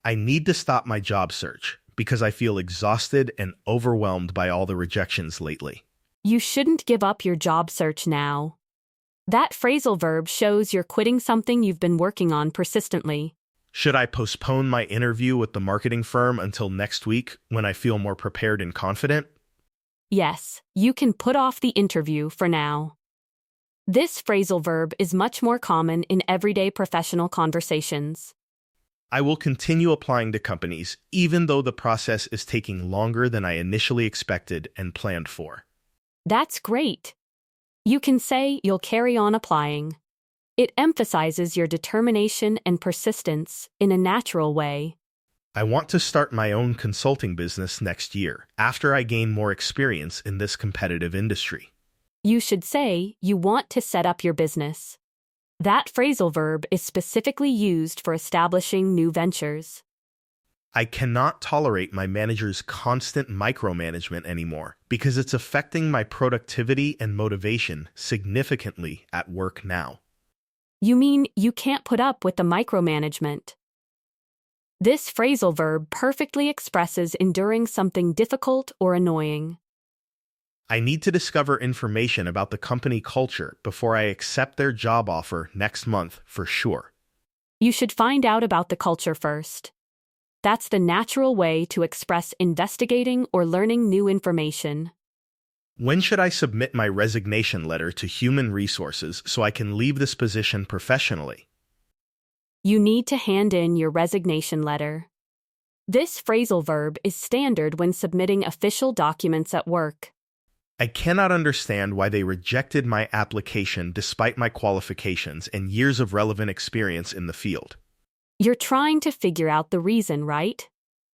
I need to stop my job search because I feel exhausted and overwhelmed by all the rejections lately. You shouldn't give up your job search now. That phrasal verb shows you're quitting something you've been working on persistently. Should I postpone my interview with the marketing firm until next week when I feel more prepared and confident? Yes, you can put off the interview for now. This phrasal verb is much more common in everyday professional conversations. I will continue applying to companies even though the process is taking longer than I initially expected and planned for. That's great. You can say you'll carry on applying. It emphasizes your determination and persistence in a natural way. I want to start my own consulting business next year after I gain more experience in this competitive industry. You should say you want to set up your business. That phrasal verb is specifically used for establishing new ventures. I cannot tolerate my manager's constant micromanagement anymore because it's affecting my productivity and motivation significantly at work now. You mean you can't put up with the micromanagement? This phrasal verb perfectly expresses enduring something difficult or annoying. I need to discover information about the company culture before I accept their job offer next month for sure. You should find out about the culture first. That's the natural way to express investigating or learning new information. When should I submit my resignation letter to Human Resources so I can leave this position professionally? You need to hand in your resignation letter. This phrasal verb is standard when submitting official documents at work. I cannot understand why they rejected my application despite my qualifications and years of relevant experience in the field. You're trying to figure out the reason, right?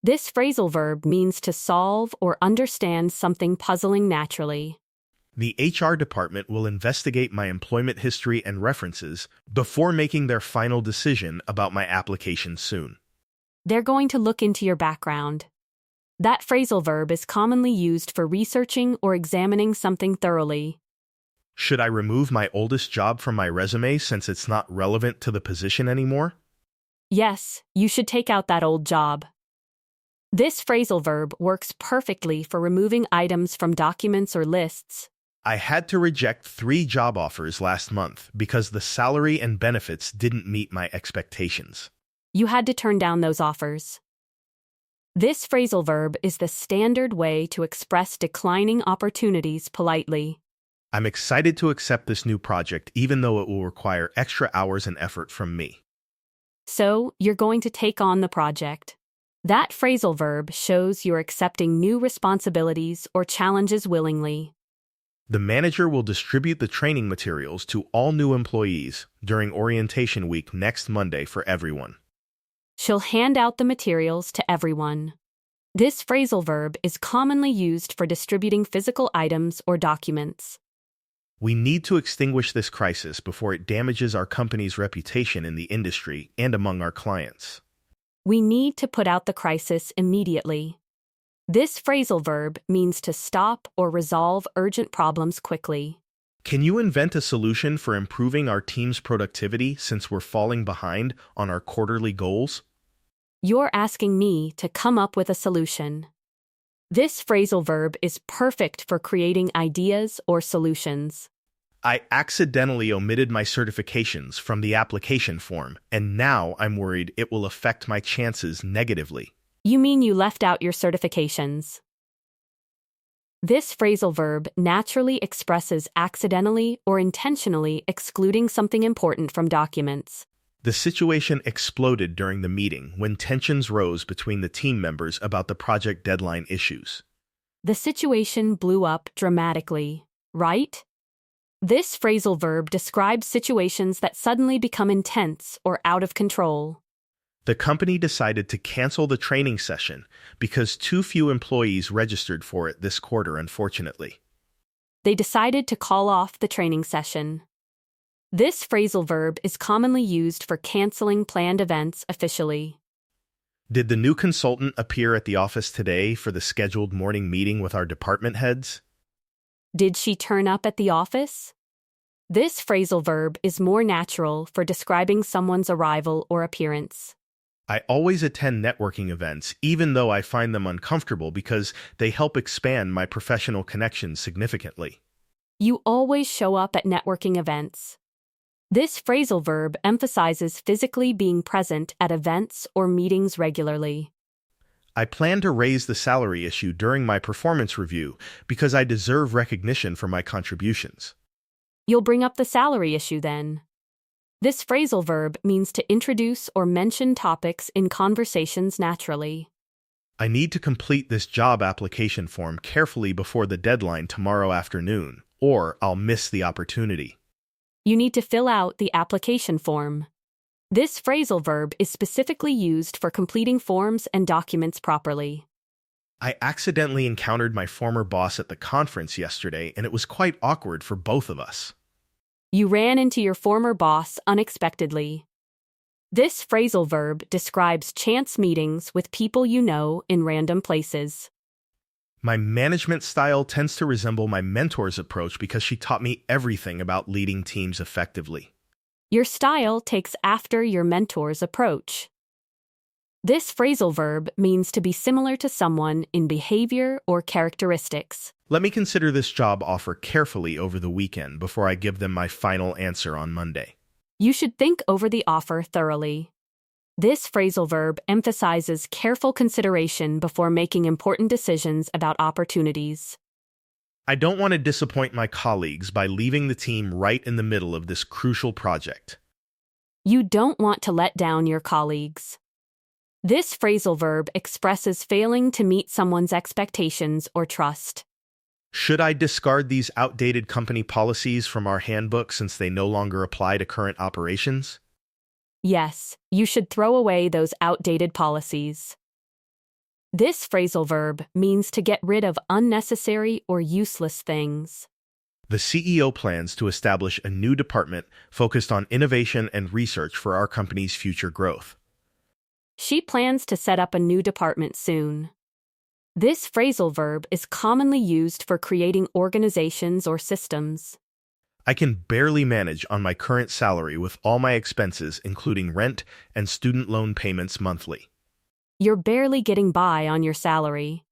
This phrasal verb means to solve or understand something puzzling naturally. The HR department will investigate my employment history and references before making their final decision about my application soon. They're going to look into your background. That phrasal verb is commonly used for researching or examining something thoroughly. Should I remove my oldest job from my resume since it's not relevant to the position anymore? Yes, you should take out that old job. This phrasal verb works perfectly for removing items from documents or lists. I had to reject 3 job offers last month because the salary and benefits didn't meet my expectations. You had to turn down those offers. This phrasal verb is the standard way to express declining opportunities politely. I'm excited to accept this new project even though it will require extra hours and effort from me. So, you're going to take on the project. That phrasal verb shows you're accepting new responsibilities or challenges willingly. The manager will distribute the training materials to all new employees during orientation week next Monday for everyone. She'll hand out the materials to everyone. This phrasal verb is commonly used for distributing physical items or documents. We need to extinguish this crisis before it damages our company's reputation in the industry and among our clients. We need to put out the crisis immediately. This phrasal verb means to stop or resolve urgent problems quickly. Can you invent a solution for improving our team's productivity since we're falling behind on our quarterly goals? You're asking me to come up with a solution. This phrasal verb is perfect for creating ideas or solutions. I accidentally omitted my certifications from the application form, and now I'm worried it will affect my chances negatively. You mean you left out your certifications? This phrasal verb naturally expresses accidentally or intentionally excluding something important from documents. The situation exploded during the meeting when tensions rose between the team members about the project deadline issues. The situation blew up dramatically, right? This phrasal verb describes situations that suddenly become intense or out of control. The company decided to cancel the training session because too few employees registered for it this quarter, unfortunately. They decided to call off the training session. This phrasal verb is commonly used for canceling planned events officially. Did the new consultant appear at the office today for the scheduled morning meeting with our department heads? Did she turn up at the office? This phrasal verb is more natural for describing someone's arrival or appearance. I always attend networking events, even though I find them uncomfortable because they help expand my professional connections significantly. You always show up at networking events. This phrasal verb emphasizes physically being present at events or meetings regularly. I plan to raise the salary issue during my performance review because I deserve recognition for my contributions. You'll bring up the salary issue then. This phrasal verb means to introduce or mention topics in conversations naturally. I need to complete this job application form carefully before the deadline tomorrow afternoon, or I'll miss the opportunity. You need to fill out the application form. This phrasal verb is specifically used for completing forms and documents properly. I accidentally encountered my former boss at the conference yesterday, and it was quite awkward for both of us. You ran into your former boss unexpectedly. This phrasal verb describes chance meetings with people you know in random places. My management style tends to resemble my mentor's approach because she taught me everything about leading teams effectively. Your style takes after your mentor's approach. This phrasal verb means to be similar to someone in behavior or characteristics. Let me consider this job offer carefully over the weekend before I give them my final answer on Monday. You should think over the offer thoroughly. This phrasal verb emphasizes careful consideration before making important decisions about opportunities. I don't want to disappoint my colleagues by leaving the team right in the middle of this crucial project. You don't want to let down your colleagues. This phrasal verb expresses failing to meet someone's expectations or trust. Should I discard these outdated company policies from our handbook since they no longer apply to current operations? Yes, you should throw away those outdated policies. This phrasal verb means to get rid of unnecessary or useless things. The CEO plans to establish a new department focused on innovation and research for our company's future growth. She plans to set up a new department soon. This phrasal verb is commonly used for creating organizations or systems. I can barely manage on my current salary with all my expenses, including rent and student loan payments monthly. You're barely getting by on your salary.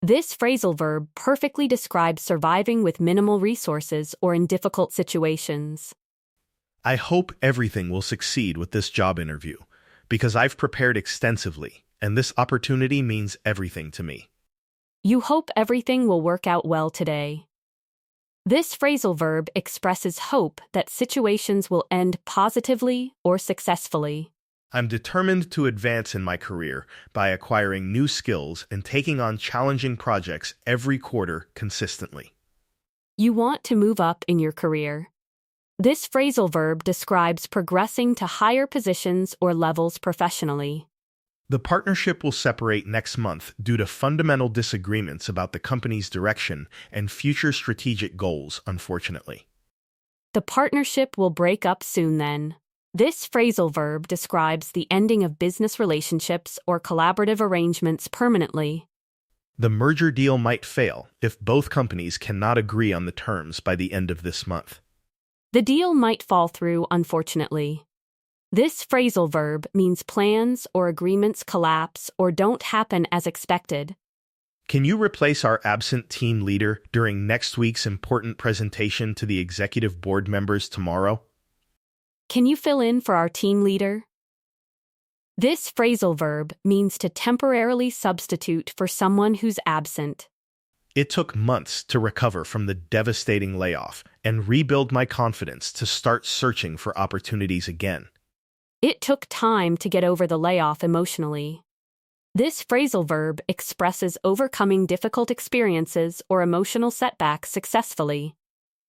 This phrasal verb perfectly describes surviving with minimal resources or in difficult situations. I hope everything will succeed with this job interview, because I've prepared extensively, and this opportunity means everything to me. You hope everything will work out well today. This phrasal verb expresses hope that situations will end positively or successfully. I'm determined to advance in my career by acquiring new skills and taking on challenging projects every quarter consistently. You want to move up in your career. This phrasal verb describes progressing to higher positions or levels professionally. The partnership will separate next month due to fundamental disagreements about the company's direction and future strategic goals, unfortunately. The partnership will break up soon then. This phrasal verb describes the ending of business relationships or collaborative arrangements permanently. The merger deal might fail if both companies cannot agree on the terms by the end of this month. The deal might fall through, unfortunately. This phrasal verb means plans or agreements collapse or don't happen as expected. Can you replace our absent team leader during next week's important presentation to the executive board members tomorrow? Can you fill in for our team leader? This phrasal verb means to temporarily substitute for someone who's absent. It took months to recover from the devastating layoff and rebuild my confidence to start searching for opportunities again. It took time to get over the layoff emotionally. This phrasal verb expresses overcoming difficult experiences or emotional setbacks successfully.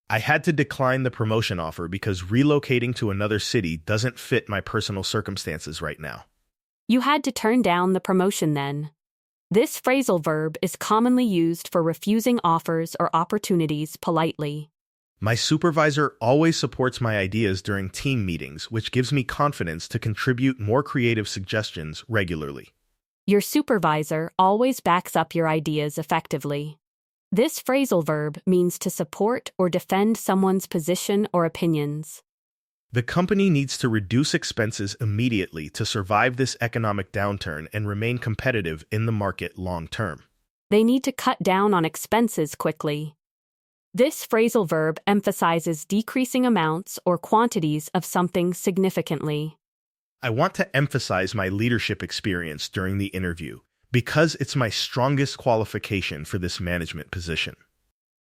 I had to decline the promotion offer because relocating to another city doesn't fit my personal circumstances right now. You had to turn down the promotion then. This phrasal verb is commonly used for refusing offers or opportunities politely. My supervisor always supports my ideas during team meetings, which gives me confidence to contribute more creative suggestions regularly. Your supervisor always backs up your ideas effectively. This phrasal verb means to support or defend someone's position or opinions. The company needs to reduce expenses immediately to survive this economic downturn and remain competitive in the market long term. They need to cut down on expenses quickly. This phrasal verb emphasizes decreasing amounts or quantities of something significantly. I want to emphasize my leadership experience during the interview because it's my strongest qualification for this management position.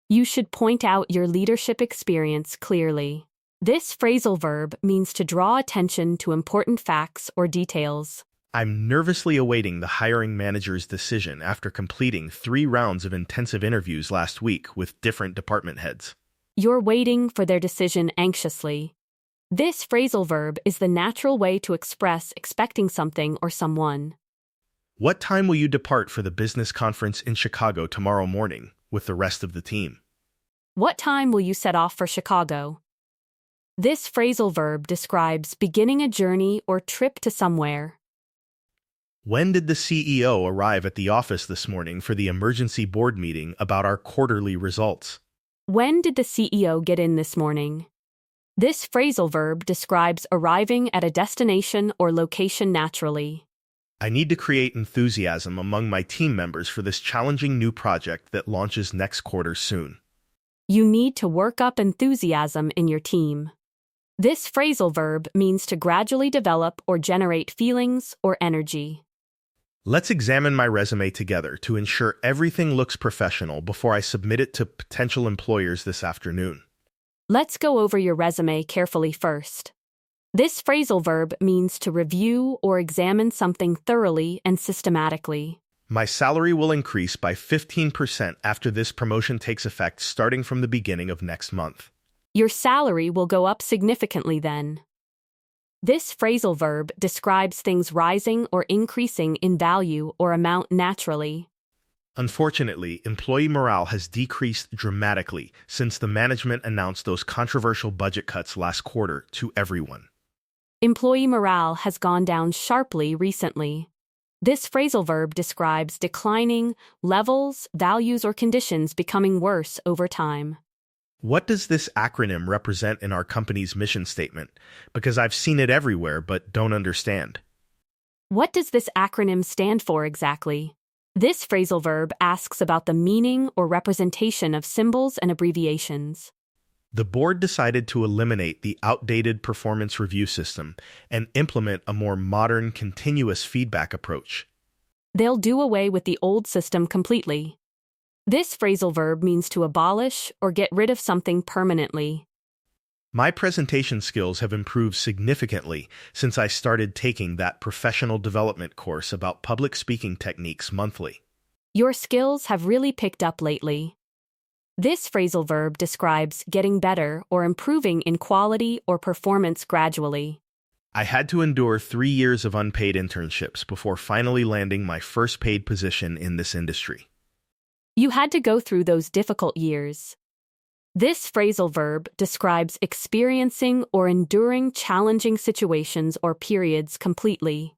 You should point out your leadership experience clearly. This phrasal verb means to draw attention to important facts or details. I'm nervously awaiting the hiring manager's decision after completing 3 rounds of intensive interviews last week with different department heads. You're waiting for their decision anxiously. This phrasal verb is the natural way to express expecting something or someone. What time will you depart for the business conference in Chicago tomorrow morning with the rest of the team? What time will you set off for Chicago? This phrasal verb describes beginning a journey or trip to somewhere. When did the CEO arrive at the office this morning for the emergency board meeting about our quarterly results? When did the CEO get in this morning? This phrasal verb describes arriving at a destination or location naturally. I need to create enthusiasm among my team members for this challenging new project that launches next quarter soon. You need to work up enthusiasm in your team. This phrasal verb means to gradually develop or generate feelings or energy. Let's examine my resume together to ensure everything looks professional before I submit it to potential employers this afternoon. Let's go over your resume carefully first. This phrasal verb means to review or examine something thoroughly and systematically. My salary will increase by 15% after this promotion takes effect starting from the beginning of next month. Your salary will go up significantly then. This phrasal verb describes things rising or increasing in value or amount naturally. Unfortunately, employee morale has decreased dramatically since the management announced those controversial budget cuts last quarter to everyone. Employee morale has gone down sharply recently. This phrasal verb describes declining levels, values, or conditions becoming worse over time. What does this acronym represent in our company's mission statement? Because I've seen it everywhere but don't understand. What does this acronym stand for exactly? This phrasal verb asks about the meaning or representation of symbols and abbreviations. The board decided to eliminate the outdated performance review system and implement a more modern continuous feedback approach. They'll do away with the old system completely. This phrasal verb means to abolish or get rid of something permanently. My presentation skills have improved significantly since I started taking that professional development course about public speaking techniques monthly. Your skills have really picked up lately. This phrasal verb describes getting better or improving in quality or performance gradually. I had to endure 3 years of unpaid internships before finally landing my first paid position in this industry. You had to go through those difficult years. This phrasal verb describes experiencing or enduring challenging situations or periods completely.